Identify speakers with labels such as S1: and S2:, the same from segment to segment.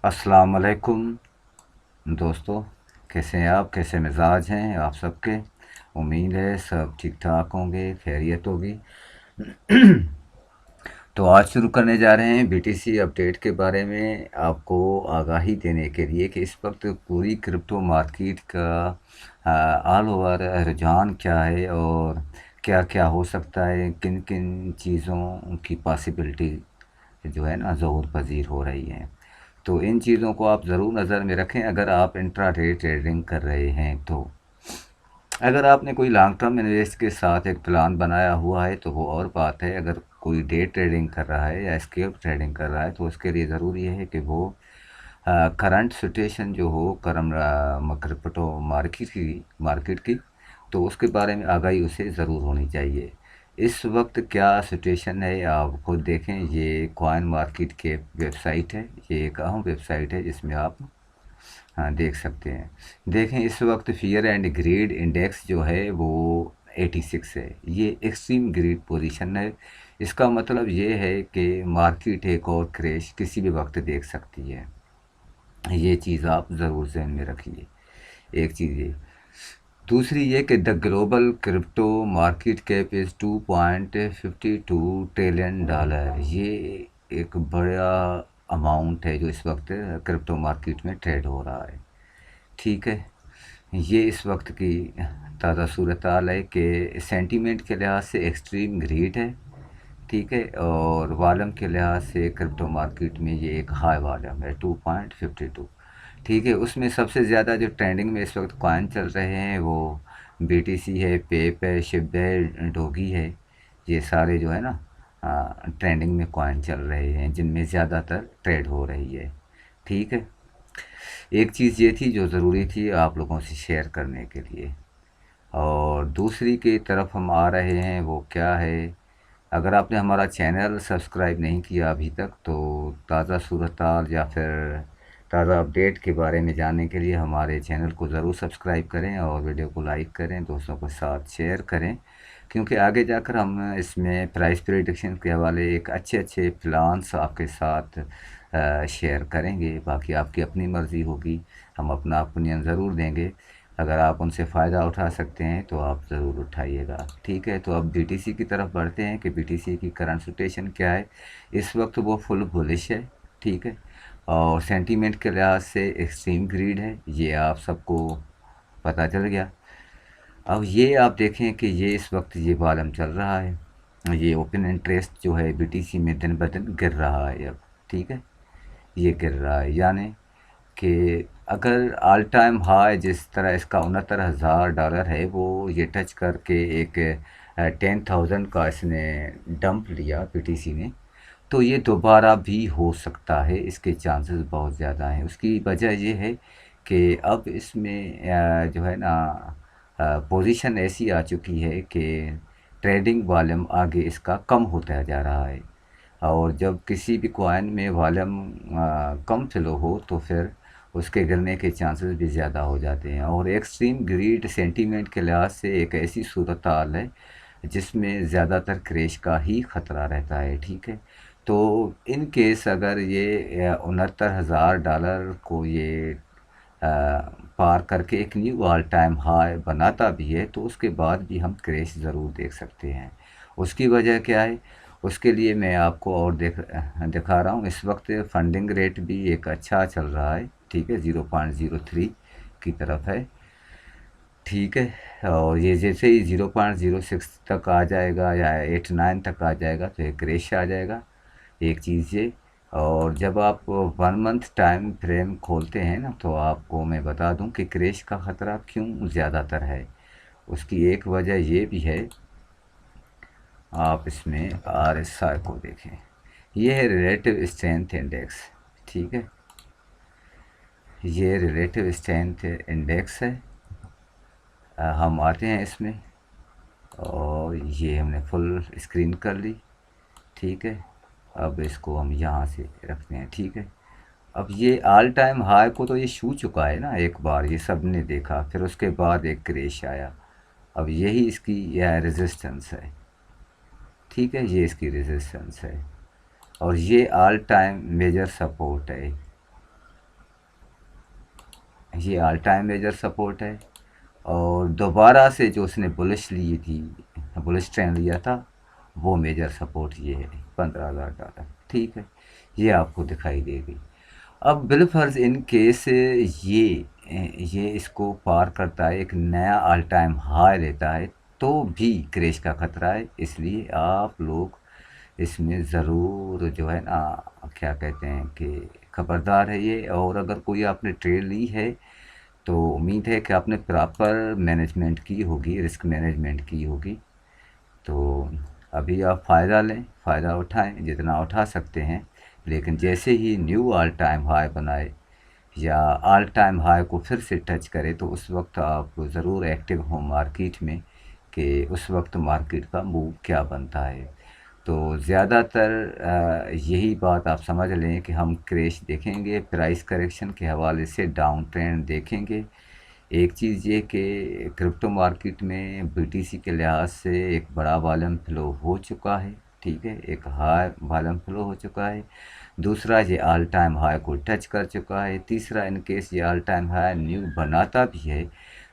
S1: अस्सलाम वालेकुम दोस्तों। कैसे हैं आप? कैसे मिजाज हैं आप सबके? उम्मीद है सब ठीक ठाक होंगे, खैरियत होगी। तो आज शुरू करने जा रहे हैं बीटीसी अपडेट के बारे में, आपको आगाही देने के लिए कि इस वक्त पूरी क्रिप्टो मार्केट का ऑल ओवर रुझान क्या है और क्या क्या हो सकता है, किन किन चीज़ों की पॉसिबिलिटी जो है ना ज़हूर पजीर हो रही हैं। तो इन चीज़ों को आप ज़रूर नज़र में रखें अगर आप इंट्राडे ट्रेडिंग कर रहे हैं तो। अगर आपने कोई लॉन्ग टर्म इन्वेस्ट के साथ एक प्लान बनाया हुआ है तो वो और बात है। अगर कोई डे ट्रेडिंग कर रहा है या स्केल्प ट्रेडिंग कर रहा है तो उसके लिए ज़रूरी है कि वो करंट सिचुएशन जो हो क्रिप्टो मार्केट की तो उसके बारे में आगाही उसे ज़रूर होनी चाहिए। इस वक्त क्या सिचुएशन है आप खुद देखें। ये कॉइन मार्केट के वेबसाइट है, ये एक अहम वेबसाइट है जिसमें आप हाँ देख सकते हैं। देखें इस वक्त फियर एंड ग्रीड इंडेक्स जो है वो 86 है। ये एक्सट्रीम ग्रीड पोजीशन है। इसका मतलब ये है कि मार्केट एक और क्रैश किसी भी वक्त देख सकती है। ये चीज़ आप ज़रूर ज़हन में रखिए। एक चीज़ ये, दूसरी ये कि the global crypto market cap is 2.52 trillion dollar. ये एक बड़ा अमाउंट है जो इस वक्त क्रिप्टो मार्केट में ट्रेड हो रहा है। ठीक है, ये इस वक्त की ताज़ा सूरत हाल है कि सेंटीमेंट के लिहाज से एक्सट्रीम ग्रीड है। ठीक है, और वालम के लिहाज से क्रिप्टो मार्केट में ये एक हाई वालम है 2.52। ठीक है, उसमें सबसे ज़्यादा जो ट्रेंडिंग में इस वक्त कॉइन चल रहे हैं वो बीटीसी है, पेप है, शिब है, डोगी है। ये सारे जो है ना ट्रेंडिंग में कॉइन चल रहे हैं जिनमें ज़्यादातर ट्रेड हो रही है। ठीक है, एक चीज़ ये थी जो ज़रूरी थी आप लोगों से शेयर करने के लिए। और दूसरी की तरफ हम आ रहे हैं, वो क्या है। अगर आपने हमारा चैनल सब्सक्राइब नहीं किया अभी तक तो ताज़ा सूरत हाल या फिर ताज़ा अपडेट के बारे में जानने के लिए हमारे चैनल को ज़रूर सब्सक्राइब करें और वीडियो को लाइक करें, दोस्तों के साथ शेयर करें। क्योंकि आगे जाकर हम इसमें प्राइस प्रेडिक्शन के हवाले एक अच्छे अच्छे प्लान्स आपके साथ शेयर करेंगे। बाकी आपकी अपनी मर्ज़ी होगी, हम अपना ओपिनियन ज़रूर देंगे। अगर आप उनसे फ़ायदा उठा सकते हैं तो आप ज़रूर उठाइएगा। ठीक है, तो अब बीटीसी की तरफ बढ़ते हैं कि बीटीसी की करंट सिचुएशन क्या है। इस वक्त वो फुल बुलिश है। ठीक है, और सेंटीमेंट के लिहाज से एक्सट्रीम ग्रीड है, ये आप सबको पता चल गया। अब ये आप देखें कि ये इस वक्त ये बालम चल रहा है। ये ओपन इंटरेस्ट जो है बीटीसी में दिन ब दिन गिर रहा है अब। ठीक है, ये गिर रहा है यानी कि अगर ऑल टाइम हाई जिस तरह इसका 69,000 डॉलर है वो ये टच करके एक 10,000 का इसने डंप लिया पीटीसी ने, तो ये दोबारा भी हो सकता है। इसके चांसेस बहुत ज़्यादा हैं। उसकी वजह ये है कि अब इसमें जो है ना पोजीशन ऐसी आ चुकी है कि ट्रेडिंग वॉल्यूम आगे इसका कम होता जा रहा है। और जब किसी भी कॉइन में वॉल्यूम कम फ्लो हो तो फिर उसके गिरने के चांसेस भी ज़्यादा हो जाते हैं। और एक्सट्रीम ग्रीड सेंटीमेंट के लिहाज से एक ऐसी सूरत हाल है जिसमें ज़्यादातर क्रैश का ही ख़तरा रहता है। ठीक है, तो इन केस अगर ये 69,000 डॉलर को ये पार करके एक न्यू ऑल टाइम हाई बनाता भी है तो उसके बाद भी हम क्रैश ज़रूर देख सकते हैं। उसकी वजह क्या है, उसके लिए मैं आपको और दिखा रहा हूँ। इस वक्त फंडिंग रेट भी एक अच्छा चल रहा है। ठीक है, 0.03 की तरफ है। ठीक है, और ये जैसे ही 0.06 तक आ जाएगा या 89 तक आ जाएगा तो एक क्रैश आ जाएगा। एक चीज़ ये, और जब आप 1 मंथ टाइम फ्रेम खोलते हैं ना तो आपको मैं बता दूं कि क्रैश का ख़तरा क्यों ज़्यादातर है। उसकी एक वजह ये भी है, आप इसमें आरएसआई को देखें। ये है रिलेटिव स्ट्रेंथ इंडेक्स। ठीक है, ये रिलेटिव स्ट्रेंथ इंडेक्स है। हम आते हैं इसमें और ये हमने फुल स्क्रीन कर ली। ठीक है, अब इसको हम यहाँ से रखते हैं। ठीक है, अब ये ऑल टाइम हाई को तो ये छू चुका है ना एक बार, ये सब ने देखा, फिर उसके बाद एक क्रैश आया। अब यही इसकी यह रेजिस्टेंस है। ठीक है, ये इसकी रेजिस्टेंस है और ये ऑल टाइम मेजर सपोर्ट है। ये ऑल टाइम मेजर सपोर्ट है। और दोबारा से जो उसने बुलिश ली थी, बुलिश ट्रेंड लिया था, वो मेजर सपोर्ट ये है $15,000। ठीक है, ये आपको दिखाई देगी। अब बिलफर्ज इन केस ये इसको पार करता है, एक नया ऑल टाइम हाई लेता है, तो भी क्रैश का खतरा है। इसलिए आप लोग इसमें ज़रूर जो है ना, क्या कहते हैं कि खबरदार है ये। और अगर कोई आपने ट्रेड ली है तो उम्मीद है कि आपने प्रॉपर मैनेजमेंट की होगी, रिस्क मैनेजमेंट की होगी। तो अभी आप फ़ायदा लें, फ़ायदा उठाएं जितना उठा सकते हैं। लेकिन जैसे ही न्यू ऑल टाइम हाई बनाए या ऑल टाइम हाई को फिर से टच करे, तो उस वक्त आप ज़रूर एक्टिव हों मार्केट में, कि उस वक्त मार्केट का मूव क्या बनता है। तो ज़्यादातर यही बात आप समझ लें कि हम क्रैश देखेंगे, प्राइस करेक्शन के हवाले से डाउन ट्रेंड देखेंगे। एक चीज़ ये कि क्रिप्टो मार्केट में बीटीसी के लिहाज से एक बड़ा वॉल्यूम फ्लो हो चुका है। ठीक है, एक हाई वॉल्यूम फ्लो हो चुका है। दूसरा, ये ऑल टाइम हाई को टच कर चुका है। तीसरा, इन केस ये ऑल टाइम हाई न्यू बनाता भी है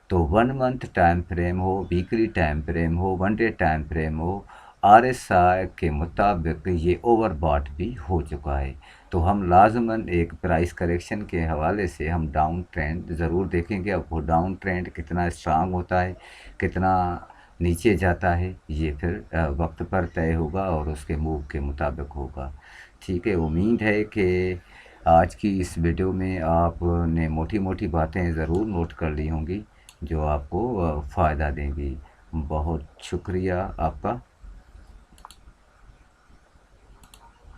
S1: तो 1 मंथ टाइम फ्रेम हो, वीकली टाइम फ्रेम हो, 1 डे टाइम फ्रेम हो, आरएसआई के मुताबिक ये ओवरबॉट भी हो चुका है। तो हम लाजमन एक प्राइस करेक्शन के हवाले से हम डाउन ट्रेंड ज़रूर देखेंगे। अब वो डाउन ट्रेंड कितना स्ट्रांग होता है, कितना नीचे जाता है, ये फिर वक्त पर तय होगा और उसके मूव के मुताबिक होगा। ठीक है, उम्मीद है कि आज की इस वीडियो में आपने मोटी मोटी बातें ज़रूर नोट कर ली होंगी जो आपको फ़ायदा देंगी। बहुत शुक्रिया आपका।